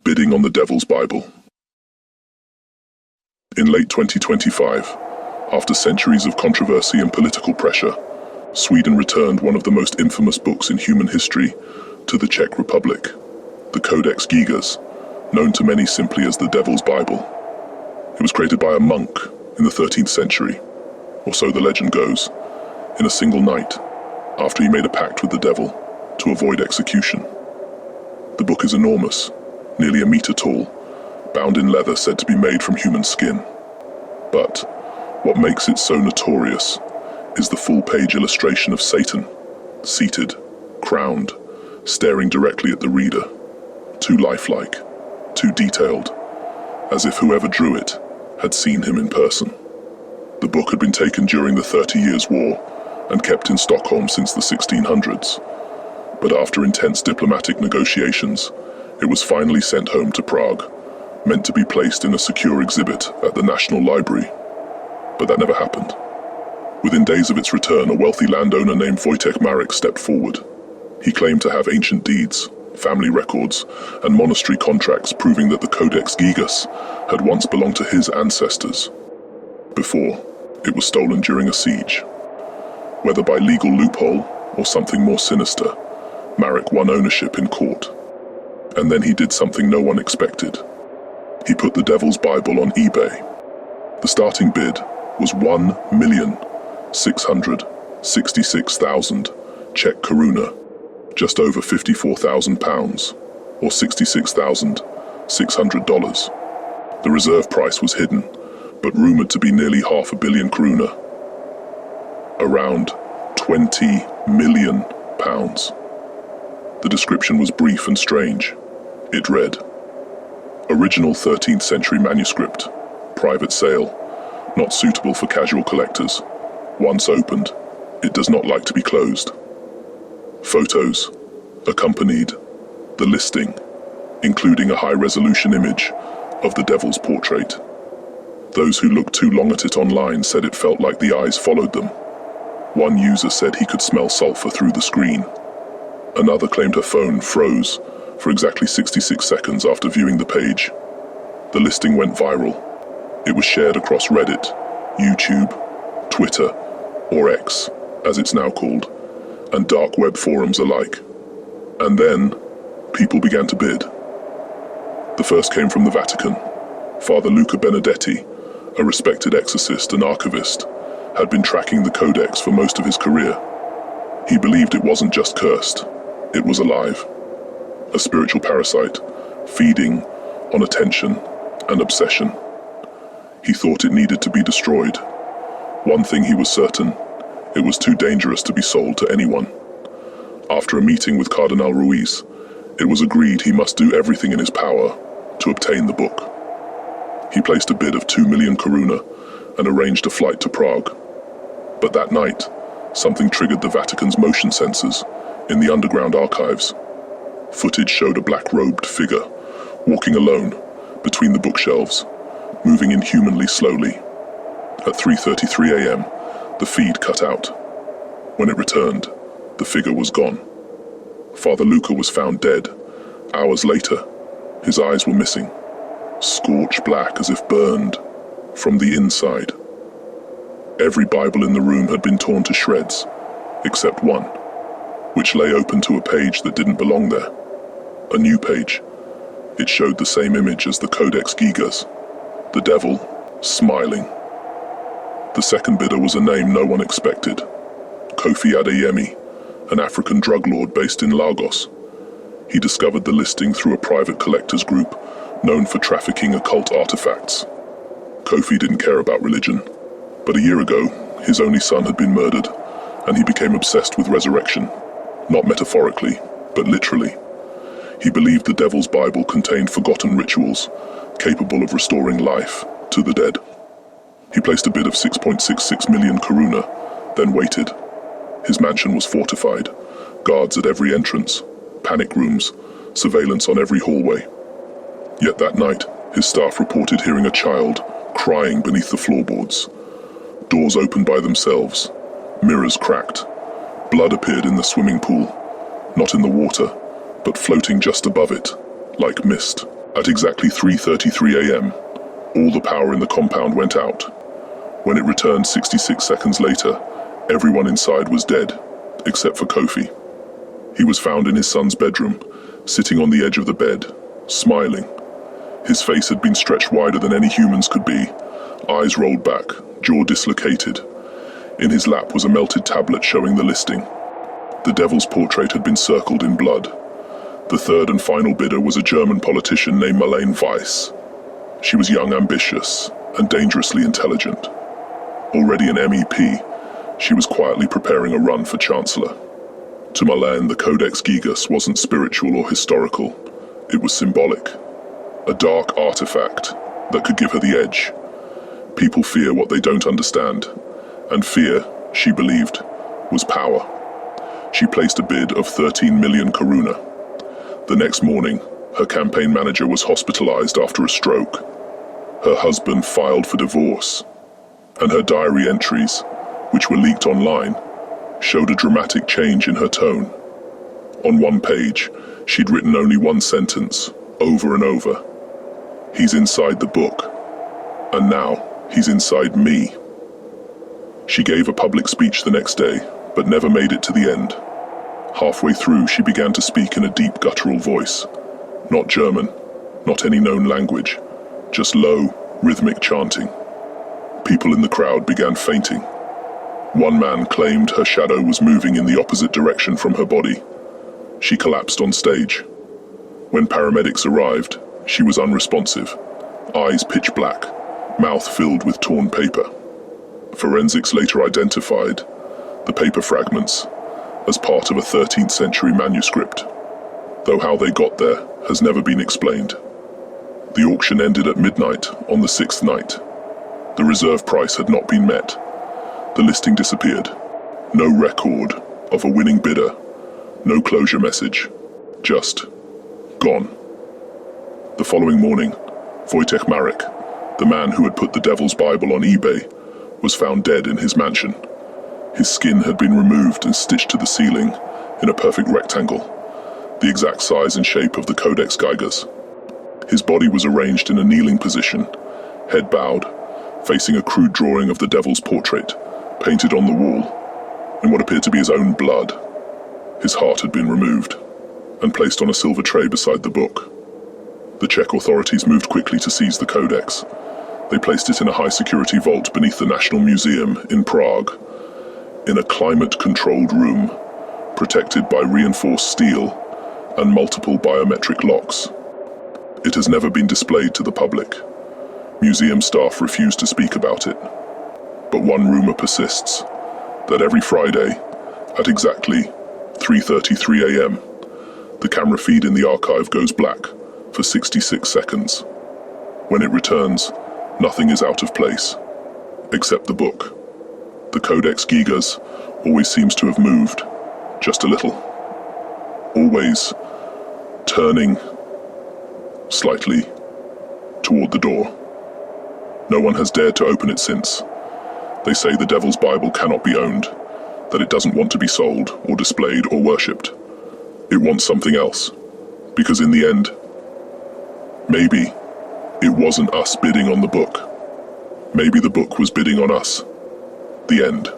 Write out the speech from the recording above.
bidding on the Devil's Bible. In late 2025, after centuries of controversy and political pressure, Sweden returned one of the most infamous books in human history to the Czech Republic, the Codex Gigas, known to many simply as the Devil's Bible. It was created by a monk in the 13th century, or so the legend goes, in a single night, after he made a pact with the devil to avoid execution. The book is enormous, nearly a meter tall, bound in leather said to be made from human skin. But what makes it so notorious is the full-page illustration of Satan, seated, crowned, staring directly at the reader, too lifelike, too detailed, as if whoever drew it had seen him in person. The book had been taken during the 30 Years' War and kept in Stockholm since the 1600s. But after intense diplomatic negotiations, it was finally sent home to Prague, meant to be placed in a secure exhibit at the National Library. But that never happened. Within days of its return, a wealthy landowner named Wojtek Marek stepped forward. He claimed to have ancient deeds, family records, and monastery contracts proving that the Codex Gigas had once belonged to his ancestors. Before, it was stolen during a siege. Whether by legal loophole or something more sinister, Marek won ownership in court. And then he did something no one expected. He put the Devil's Bible on eBay. The starting bid was 1,666,000 Czech koruna, just over £54,000, or $66,600. The reserve price was hidden, but rumored to be nearly £500 million krona, around £20 million. The description was brief and strange. It read, "Original 13th century manuscript, private sale, not suitable for casual collectors. Once opened, it does not like to be closed." Photos accompanied the listing, including a high-resolution image of the devil's portrait. Those who looked too long at it online said it felt like the eyes followed them. One user said he could smell sulfur through the screen. Another claimed her phone froze for exactly 66 seconds after viewing the page. The listing went viral. It was shared across Reddit, YouTube, Twitter, or X, as it's now called, and dark web forums alike. And then, people began to bid. The first came from the Vatican. Father Luca Benedetti, a respected exorcist and archivist, had been tracking the Codex for most of his career. He believed it wasn't just cursed, it was alive. A spiritual parasite, feeding on attention and obsession. He thought it needed to be destroyed. One thing he was certain, it was too dangerous to be sold to anyone. After a meeting with Cardinal Ruiz, it was agreed he must do everything in his power to obtain the book. He placed a bid of 2 million koruna and arranged a flight to Prague. But that night, something triggered the Vatican's motion sensors in the underground archives. Footage showed a black-robed figure walking alone between the bookshelves, moving inhumanly slowly. At 3:33 a.m., the feed cut out. When it returned, the figure was gone. Father Luca was found dead. Hours later, his eyes were missing, scorched black as if burned from the inside. Every Bible in the room had been torn to shreds, except one, which lay open to a page that didn't belong there. A new page. It showed the same image as the Codex Gigas, the devil, smiling. The second bidder was a name no one expected. Kofi Adeyemi, an African drug lord based in Lagos. He discovered the listing through a private collectors group known for trafficking occult artifacts. Kofi didn't care about religion, but a year ago, his only son had been murdered, and he became obsessed with resurrection, not metaphorically, but literally. He believed the Devil's Bible contained forgotten rituals capable of restoring life to the dead. He placed a bid of 6.66 million koruna, then waited. His mansion was fortified, guards at every entrance, panic rooms, surveillance on every hallway. Yet that night, his staff reported hearing a child crying beneath the floorboards. Doors opened by themselves, mirrors cracked. Blood appeared in the swimming pool, not in the water, but floating just above it, like mist. At exactly 3:33 a.m., all the power in the compound went out. When it returned 66 seconds later, everyone inside was dead, except for Kofi. He was found in his son's bedroom, sitting on the edge of the bed, smiling. His face had been stretched wider than any humans could be, eyes rolled back, jaw dislocated. In his lap was a melted tablet showing the listing. The devil's portrait had been circled in blood. The third and final bidder was a German politician named Marlene Weiss. She was young, ambitious, and dangerously intelligent. Already an MEP, she was quietly preparing a run for Chancellor. To Marlene, the Codex Gigas wasn't spiritual or historical. It was symbolic. A dark artifact that could give her the edge. People fear what they don't understand. And fear, she believed, was power. She placed a bid of 13 million koruna. The next morning, her campaign manager was hospitalized after a stroke. Her husband filed for divorce. And her diary entries, which were leaked online, showed a dramatic change in her tone. On one page, she'd written only one sentence, over and over. He's inside the book. And now, he's inside me. She gave a public speech the next day, but never made it to the end. Halfway through, she began to speak in a deep guttural voice. Not German, not any known language, just low, rhythmic chanting. People in the crowd began fainting. One man claimed her shadow was moving in the opposite direction from her body. She collapsed on stage. When paramedics arrived, she was unresponsive, eyes pitch black, mouth filled with torn paper. Forensics later identified the paper fragments as part of a 13th century manuscript, though how they got there has never been explained. The auction ended at midnight on the 6th night. The reserve price had not been met. The listing disappeared. No record of a winning bidder, no closure message, just gone. The following morning, Wojtek Marek, the man who had put the Devil's Bible on eBay, was found dead in his mansion. His skin had been removed and stitched to the ceiling in a perfect rectangle, the exact size and shape of the Codex Gigas. His body was arranged in a kneeling position, head bowed, facing a crude drawing of the devil's portrait, painted on the wall, in what appeared to be his own blood. His heart had been removed and placed on a silver tray beside the book. The Czech authorities moved quickly to seize the codex. They placed it in a high-security vault beneath the National Museum in Prague, in a climate-controlled room, protected by reinforced steel and multiple biometric locks. It has never been displayed to the public. Museum staff refuse to speak about it. But one rumor persists, that every Friday, at exactly 3:33 a.m., the camera feed in the archive goes black for 66 seconds. When it returns, nothing is out of place, except the book. The Codex Gigas always seems to have moved, just a little. Always turning slightly toward the door. No one has dared to open it since. They say the Devil's Bible cannot be owned, that it doesn't want to be sold or displayed or worshipped. It wants something else, because in the end, maybe it wasn't us bidding on the book. Maybe the book was bidding on us. The end.